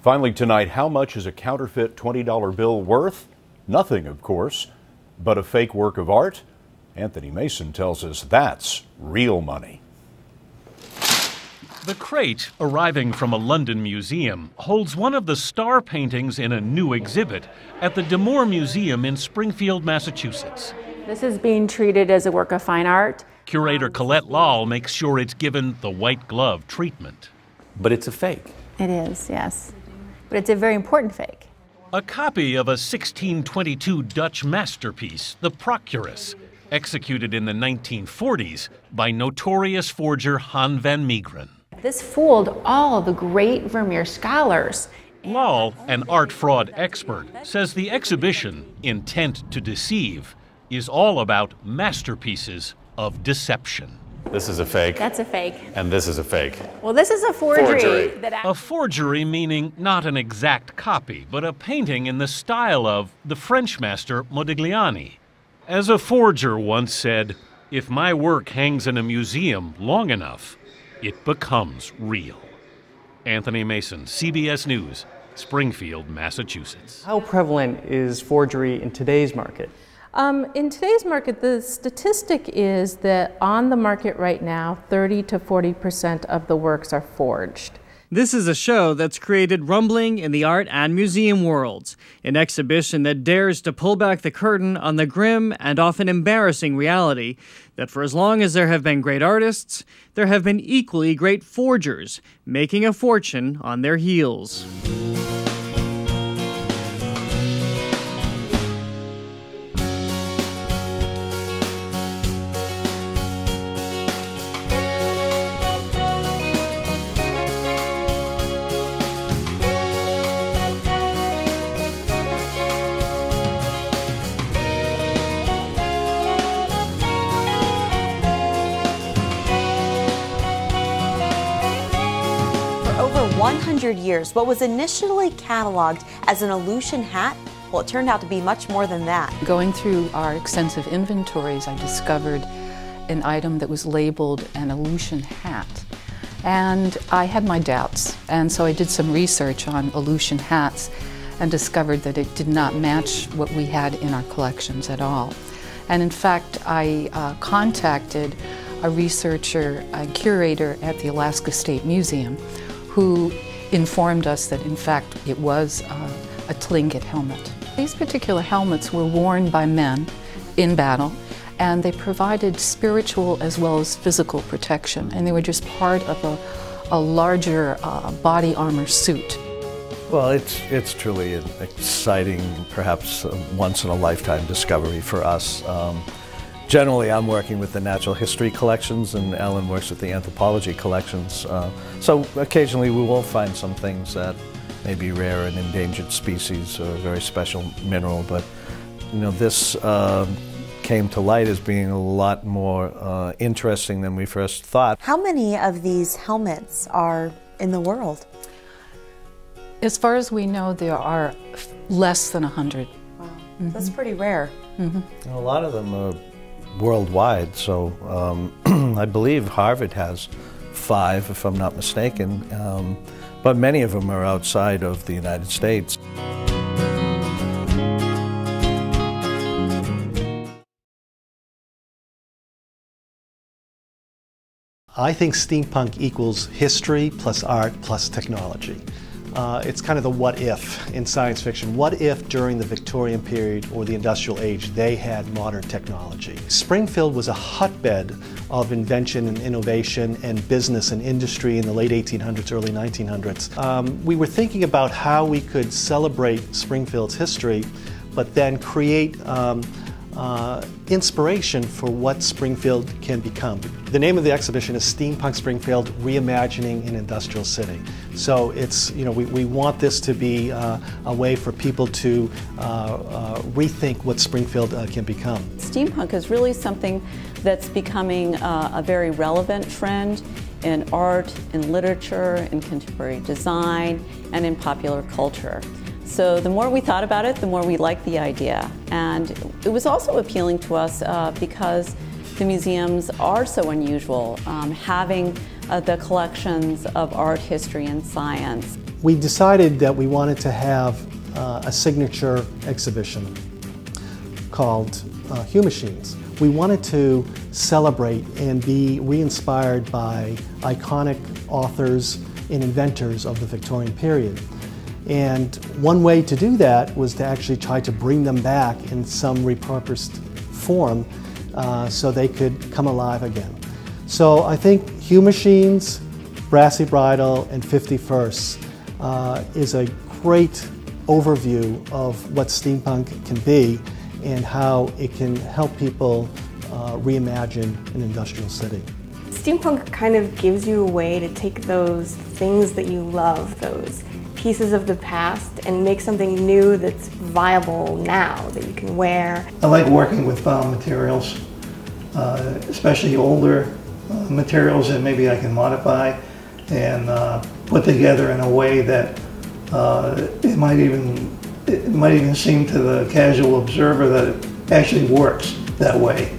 Finally tonight, how much is a counterfeit $20 bill worth? Nothing, of course, but a fake work of art? Anthony Mason tells us that's real money. The crate, arriving from a London museum, holds one of the star paintings in a new exhibit at the D'Amour Museum in Springfield, Massachusetts. This is being treated as a work of fine art. Curator Colette Lal makes sure it's given the white glove treatment. But it's a fake. It is, yes. But it's a very important fake. A copy of a 1622 Dutch masterpiece, the Procurus, executed in the 1940s by notorious forger Han van Meegeren. This fooled all the great Vermeer scholars. Lal, an art fraud expert, says the exhibition, Intent to Deceive, is all about masterpieces of deception. This is a fake. That's a fake. And this is a fake. Well, this is a forgery. A forgery meaning not an exact copy, but a painting in the style of the French master Modigliani. As a forger once said, "If my work hangs in a museum long enough, it becomes real." Anthony Mason, CBS News, Springfield, Massachusetts. How prevalent is forgery in today's market? In today's market, the statistic is that on the market right now, 30 to 40% of the works are forged. This is a show that's created rumbling in the art and museum worlds, an exhibition that dares to pull back the curtain on the grim and often embarrassing reality that for as long as there have been great artists, there have been equally great forgers making a fortune on their heels. Over 100 years, what was initially cataloged as an illusion hat, well, it turned out to be much more than that. Going through our extensive inventories, I discovered an item that was labeled an illusion hat. And I had my doubts, and so I did some research on illusion hats and discovered that it did not match what we had in our collections at all. And in fact, I contacted a researcher and curator at the Alaska State Museum who informed us that in fact it was a Tlingit helmet. These particular helmets were worn by men in battle, and they provided spiritual as well as physical protection, and they were just part of a larger body armor suit. Well, it's truly an exciting, perhaps once-in-a-lifetime discovery for us. Generally, I'm working with the natural history collections, and Ellen works with the anthropology collections. So occasionally we will find some things that may be rare and endangered species or a very special mineral, but you know, this came to light as being a lot more interesting than we first thought. How many of these helmets are in the world? As far as we know, there are less than 100. Wow, that's pretty rare. A lot of them are worldwide, so I believe Harvard has 5, if I'm not mistaken, but many of them are outside of the United States. I think steampunk equals history plus art plus technology. It's kind of the what if in science fiction. What if during the Victorian period or the Industrial Age they had modern technology? Springfield was a hotbed of invention and innovation and business and industry in the late 1800s, early 1900s. We were thinking about how we could celebrate Springfield's history, but then create inspiration for what Springfield can become. The name of the exhibition is Steampunk Springfield, Reimagining an Industrial City. So it's, you know, we want this to be a way for people to rethink what Springfield can become. Steampunk is really something that's becoming a very relevant trend in art, in literature, in contemporary design, and in popular culture. So the more we thought about it, the more we liked the idea. And it was also appealing to us because the museums are so unusual, having the collections of art, history, and science. we decided that we wanted to have a signature exhibition called Hue Machines. We wanted to celebrate and be re-inspired by iconic authors and inventors of the Victorian period. And one way to do that was to actually try to bring them back in some repurposed form so they could come alive again. So I think Hue Machines, Brassy Bridle, and 51st is a great overview of what steampunk can be and how it can help people reimagine an industrial city. Steampunk kind of gives you a way to take those things that you love, those pieces of the past, and make something new that's viable now, that you can wear. I like working with found materials, especially older materials that maybe I can modify and put together in a way that it might even seem to the casual observer that it actually works that way.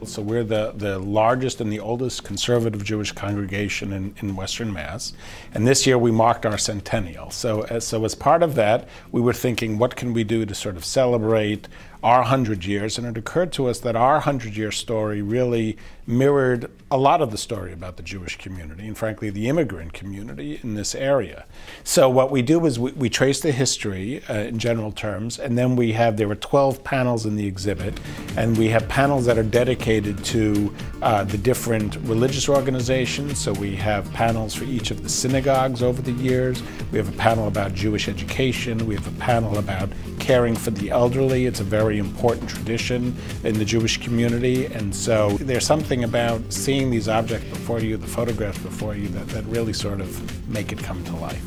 So we're the largest and the oldest conservative Jewish congregation in Western Mass. And this year we marked our centennial. So as part of that, we were thinking, what can we do to sort of celebrate our 100 years? And it occurred to us that our 100-year story really mirrored a lot of the story about the Jewish community and frankly the immigrant community in this area. So what we do is we trace the history in general terms, and then there were 12 panels in the exhibit, and we have panels that are dedicated to the different religious organizations. So we have panels for each of the synagogues over the years. We have a panel about Jewish education. We have a panel about caring for the elderly. It's a very important tradition in the Jewish community, and so there's something about seeing these objects before you, the photographs before you, that really sort of make it come to life.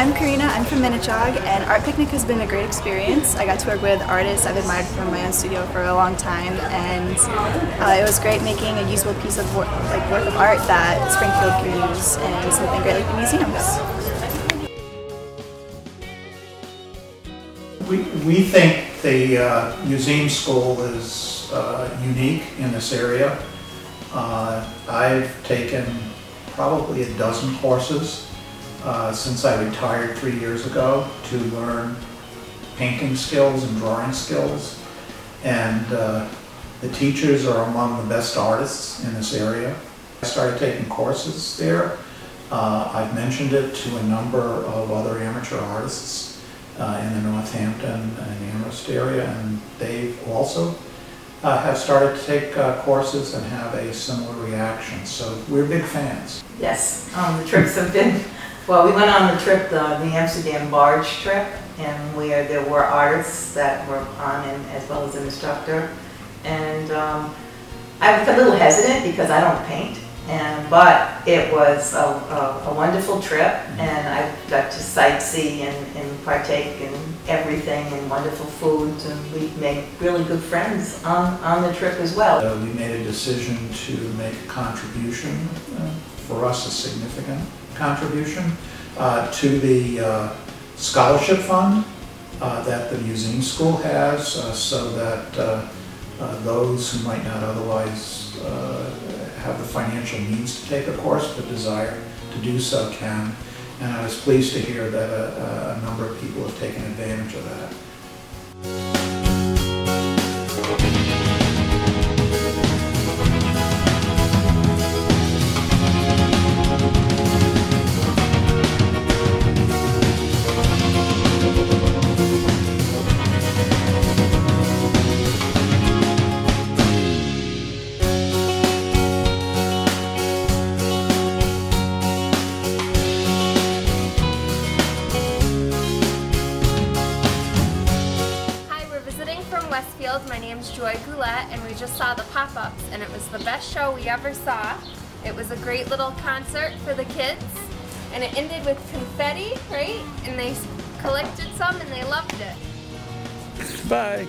I'm Karina, I'm from Minnetonka, and Art Picnic has been a great experience. I got to work with artists I've admired from my own studio for a long time, and it was great making a usable piece of work of art that Springfield can use in something great like the museums. We think the museum school is unique in this area. I've taken probably a dozen courses since I retired 3 years ago to learn painting skills and drawing skills, and the teachers are among the best artists in this area. I started taking courses there. I've mentioned it to a number of other amateur artists in the Northampton and Amherst area, and they've also have started to take courses and have a similar reaction. So we're big fans. Yes, the trips have been, well, we went on the trip, the Amsterdam barge trip, and there were artists that were on as well as an instructor. And I was a little hesitant because I don't paint. But it was a wonderful trip, and I got to sightsee and partake in everything, and wonderful foods, and we made really good friends on the trip as well. We made a decision to make a contribution, for us a significant contribution, to the scholarship fund that the museum school has, so that those who might not otherwise have the financial means to take a course but desire to do so can. And I was pleased to hear that a number of people have taken advantage of that. My name's Joy Goulet, and we just saw the pop-ups, and it was the best show we ever saw. It was a great little concert for the kids, and it ended with confetti, right? And they collected some and they loved it. Bye.